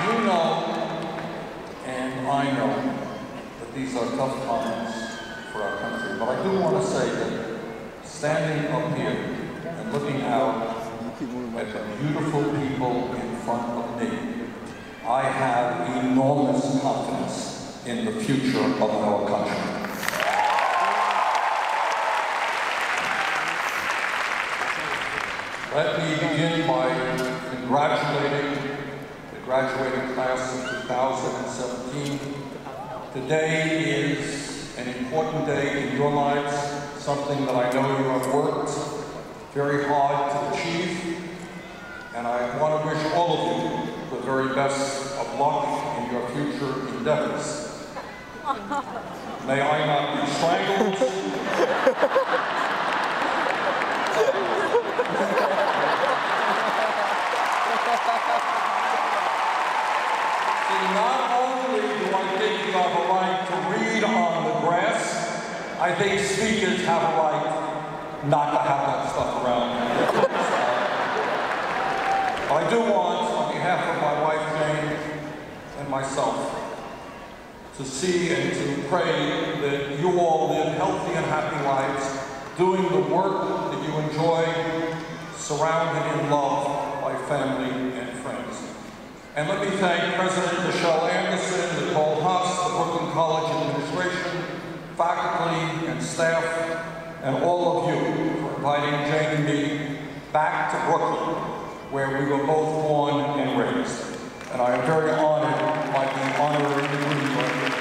You know, and I know, that these are tough times for our country, but I do want to say that standing up here and looking out at the beautiful people in front of me, I have enormous confidence in the future of our country. Let me begin by congratulating the graduating class of 2017. Today is an important day in your lives, something that I know you have worked very hard to achieve, and I want to wish all of you the very best of luck in your future endeavors. May I not be strangled. See, not only do I think you have a right to read on the grass, I think speakers have a right not to have that stuff around. I do want, on behalf of my wife Jane and myself, to see and to pray that you all live healthy and happy lives, doing the work that you enjoy, surrounded in love by family and friends. And let me thank President Michelle Anderson, Nicole Haas, the Brooklyn College administration, faculty and staff, and all of you for inviting Jane and me back to Brooklyn, where we were both born and raised. And I am very honored by being honorary degree right.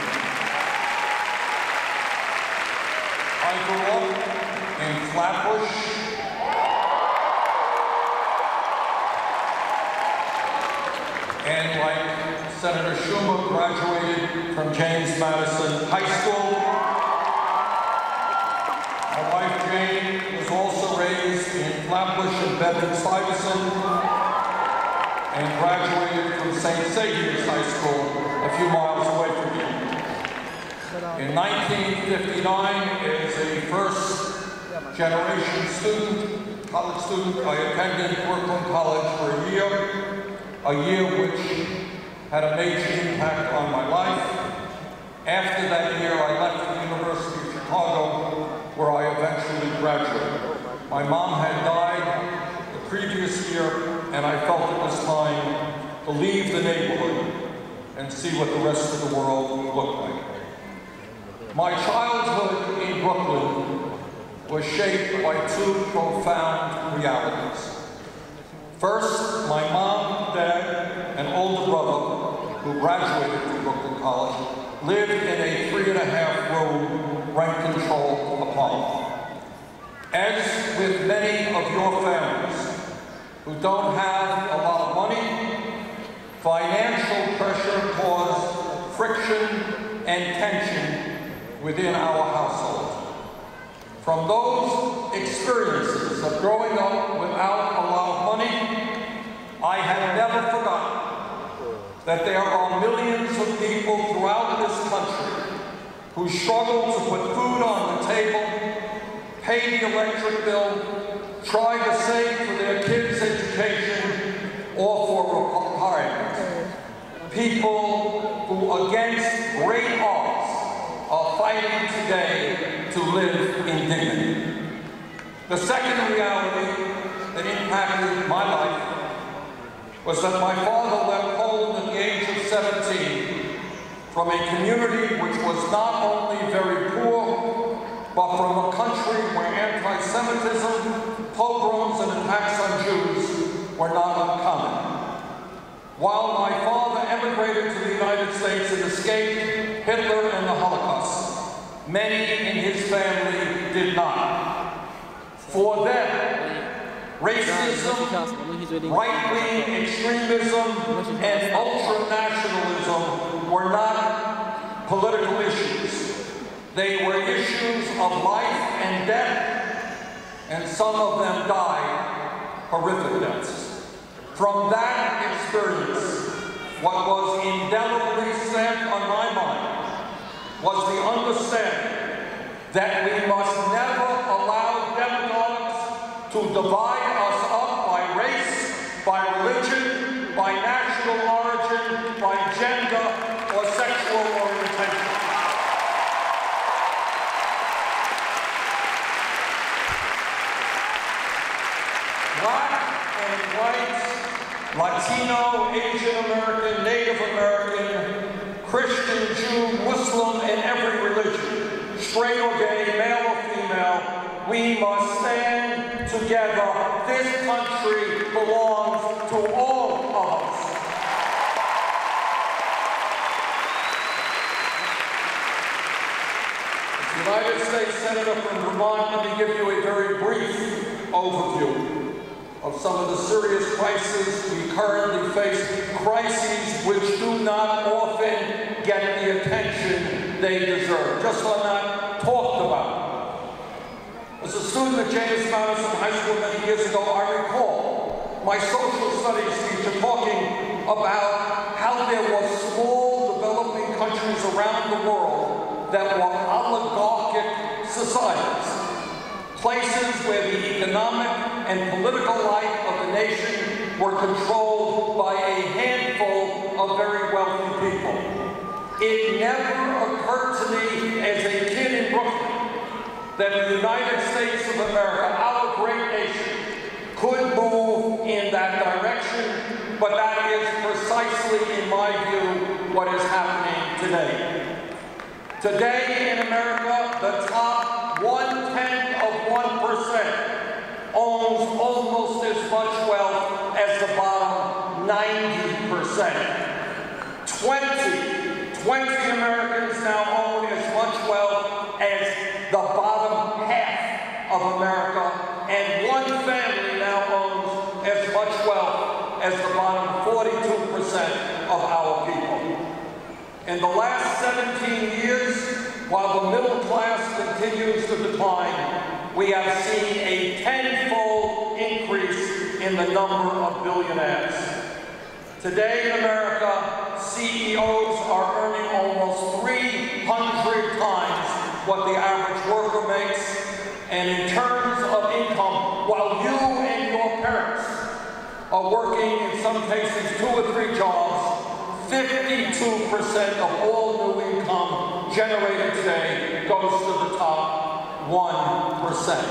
I grew up in Flatbush, and like Senator Schumer, graduated from James Madison High School. My wife Jane was also raised in Flatbush and Bedford-Stuyvesant, and graduated from St. Saviour's High School a few miles away from here. In 1959, as a first-generation student, college student, I attended Brooklyn College for a year which had a major impact on my life. After that year, I left the University of Chicago, where I eventually graduated. My mom had died the previous year, and I felt it was time to leave the neighborhood and see what the rest of the world looked like. My childhood in Brooklyn was shaped by two profound realities. First, my mom, dad, and older brother, who graduated from Brooklyn College, lived in a 3.5-room rent-controlled apartment. As with many of your families who don't have a lot of money, financial pressure caused friction and tension within our household. From those experiences of growing up without a lot of money, I have never forgotten that there are millions of people throughout this country who struggle to put food on the table, pay the electric bill, try to save for their kids' education, or for retirement. People who, against great odds, are fighting today to live in dignity. The second reality that impacted my life was that my father left home at the age of 17 from a community which was not only very poor, but from a country where anti-Semitism, pogroms, and attacks on Jews were not uncommon. While my father emigrated to the United States and escaped Hitler and the Holocaust, many in his family did not. For them, racism, right-wing extremism, and ultra-nationalism were not political issues. They were issues of life and death, and some of them died horrific deaths. From that experience, what was indelibly stamped on my mind was the understanding that we must never allow demagogues to divide us up by race, by religion, by national origin, Christian, Jew, Muslim, and every religion, straight or gay, male or female, we must stand together. This country belongs to all of us. As United States Senator from Vermont, let me give you a very brief overview of some of the serious crises we currently face, crises which do not often get the attention they deserve, just are not talked about. As a student at James Madison High School many years ago, I recall my social studies teacher talking about how there were small developing countries around the world that were oligarchic societies, places where the economic and political life of the nation were controlled by a handful of very wealthy people. It never occurred to me as a kid in Brooklyn that the United States of America, our great nation, could move in that direction, but that is precisely, in my view, what is happening today. Today in America, the top 1/10 of 1% owns almost as much wealth as the bottom 90%. 20 Americans now own as much wealth as the bottom half of America, and one family now owns as much wealth as the bottom 42% of our people. In the last 17 years, while the middle class continues to decline, we have seen a tenfold increase in the number of billionaires. Today in America, CEOs are earning almost 300 times what the average worker makes, and in terms of income, while you and your parents are working in some cases 2 or 3 jobs, 52% of all new income generated today goes to the top 1%.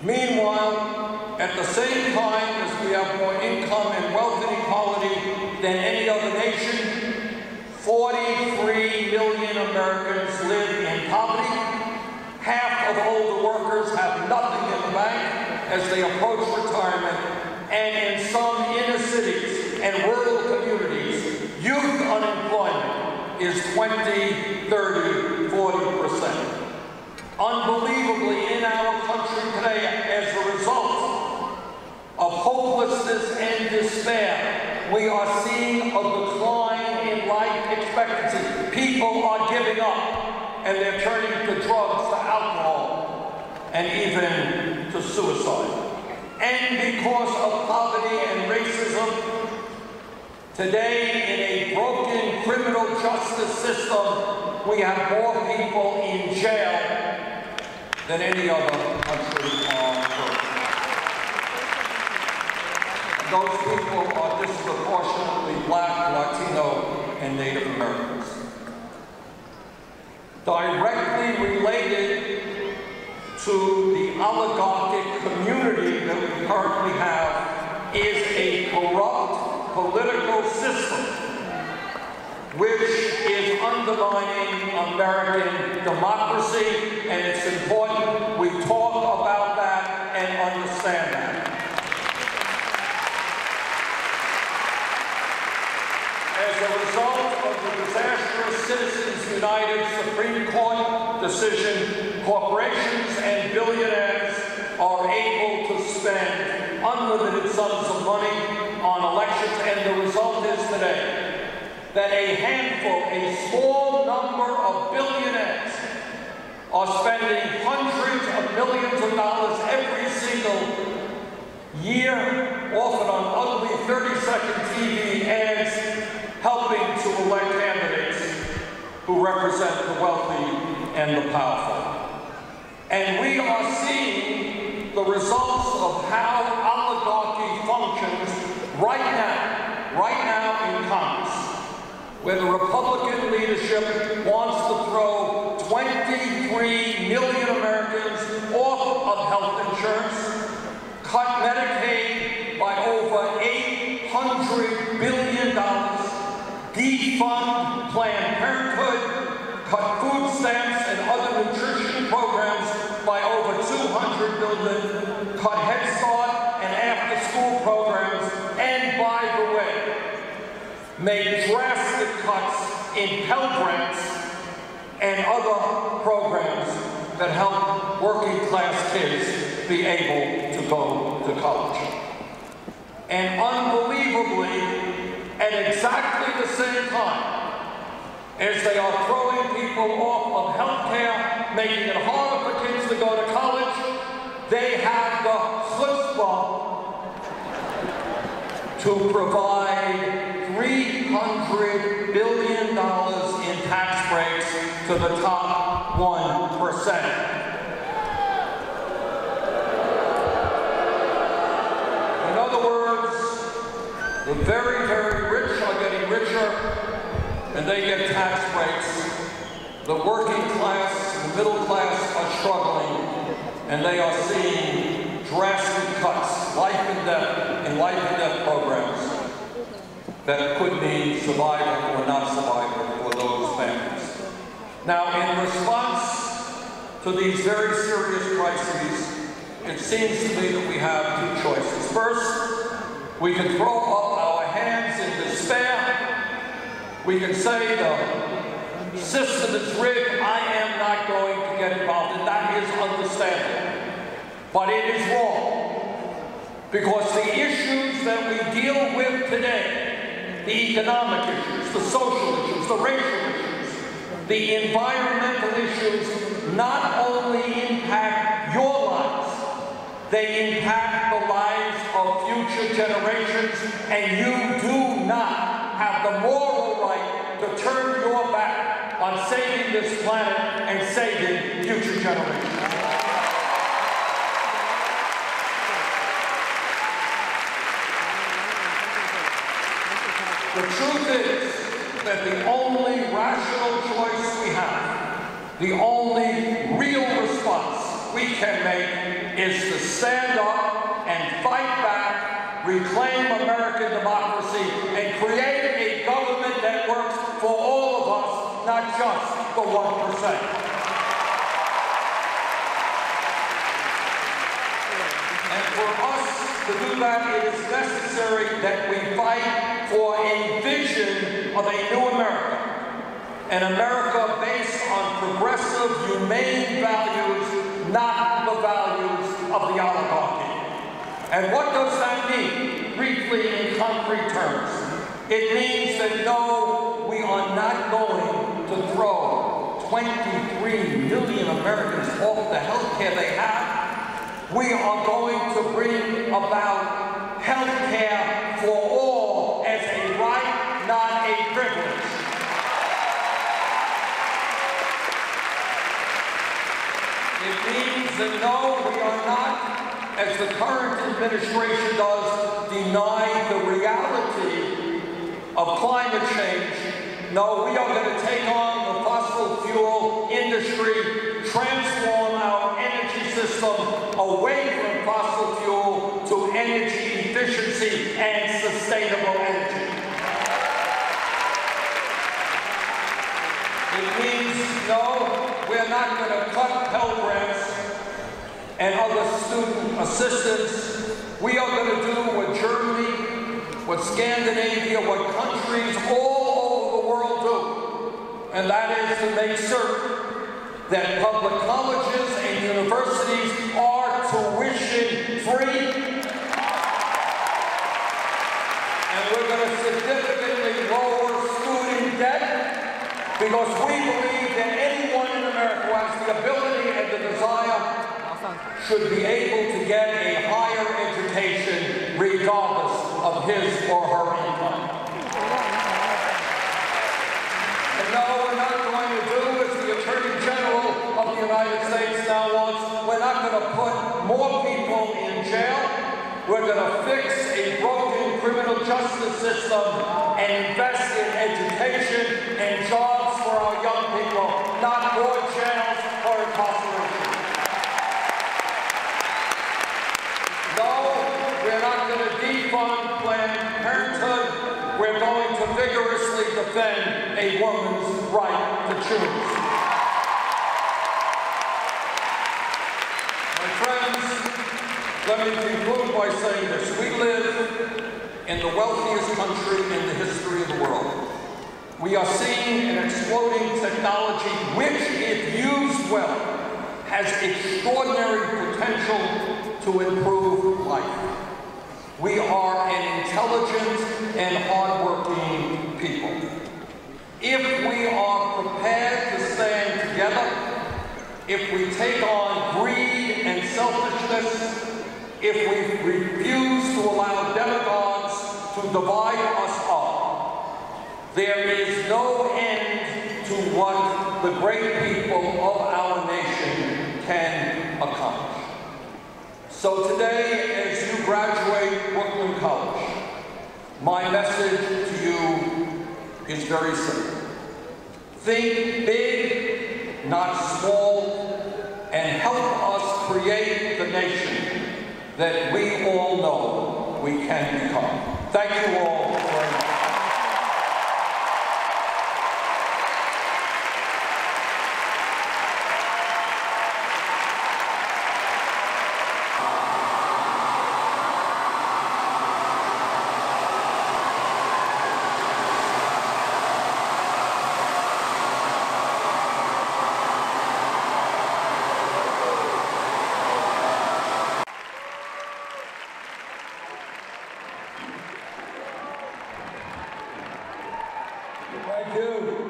Meanwhile, at the same time as we have more income and wealth inequality than any other nation, 43 million Americans live in poverty. Half of older workers have nothing in the bank as they approach retirement, and in some inner cities and rural communities, youth unemployment is 20, 30, 40%. Unbelievably, in our country today, as a result of hopelessness and despair, we are seeing a decline in life expectancy. People are giving up, and they're turning to drugs, to alcohol, and even to suicide. And because of poverty and racism, today in a broken criminal justice system, we have more people in jail than any other country on earth. Those people are disproportionately Black, Latino, and Native Americans. Directly related to the oligarchic community that we currently have is a corrupt political system which is undermining American democracy, and it's important we talk about that and understand that. As a result of the disastrous Citizens United Supreme Court decision, corporations and billionaires are able to spend unlimited sums of money on elections, and the result is today that a handful, a small number of billionaires are spending hundreds of millions of dollars every single year, often on ugly 30-second TV ads, helping to elect candidates who represent the wealthy and the powerful. And we are seeing the results of how oligarchy functions right now in Congress, where the Republican leadership wants to throw 23 million Americans off of health insurance, cut Medicaid by over $800 billion, defund plans cut food stamps and other nutrition programs by over $200 million, cut Head Start and after-school programs, and by the way, made drastic cuts in Pell Grants and other programs that help working-class kids be able to go to college. And unbelievably, at exactly the same time, as they are throwing people off of health care, making it harder for kids to go to college, they have the chutzpah to provide $300 billion in tax breaks to the top 1%. In other words, the very, very rich are getting richer, and they get tax breaks. The working class, the middle class are struggling, and they are seeing drastic cuts, life and death programs that could mean survival or not survival for those families. Now, in response to these very serious crises, it seems to me that we have two choices. First, we can throw up our hands in despair. We can say the system is rigged, I am not going to get involved, and that is understandable. But it is wrong, because the issues that we deal with today, the economic issues, the social issues, the racial issues, the environmental issues, not only impact your lives, they impact the lives of future generations, and you do not have the moral right to turn your back on saving this planet and saving future generations. The truth is that the only rational choice we have, the only real response we can make is to stand up and fight back, reclaim American democracy, and create a government that works for all of us, not just the 1%. And for us to do that, it is necessary that we fight for a vision of a new America. An America based on progressive, humane values, not the values of the oligarchy. And what does that mean, briefly in concrete terms? It means that no, we are not going to throw 23 million Americans off the health care they have. We are going to bring about health care for all as a right, not a privilege. It means that no, we are not, as the current administration does, deny the reality of climate change. No, we are going to take on the fossil fuel industry, transform our energy system away from fossil fuel to energy efficiency and sustainable energy. It means, no, we're not going to cut Pell Grants and other student assistance. We are going to do what Germany, what Scandinavia, what countries all over the world do. And that is to make certain that public colleges and universities are tuition free. And we're going to significantly lower student debt, because we believe that anyone in America who has the ability and the desire should be able to get a higher education regardless of his or her income. And no, we're not going to do as the Attorney General of the United States now wants. We're not going to put more people in jail. We're going to fix a broken criminal justice system and invest in education and jobs for our young people, not more jails or incarceration. No, we're not going to defund Planned Parenthood. We're going to vigorously defend a woman's right to choose. Let me conclude by saying this. We live in the wealthiest country in the history of the world. We are seeing an exploding technology which, if used well, has extraordinary potential to improve life. We are an intelligent and hardworking people. If we are prepared to stand together, if we take on greed and selfishness, if we refuse to allow demagogues to divide us up, there is no end to what the great people of our nation can accomplish. So today, as you graduate Brooklyn College, my message to you is very simple. Think big, not small, and help us create the nation that we all know we can become. Thank you all very much. Thank you.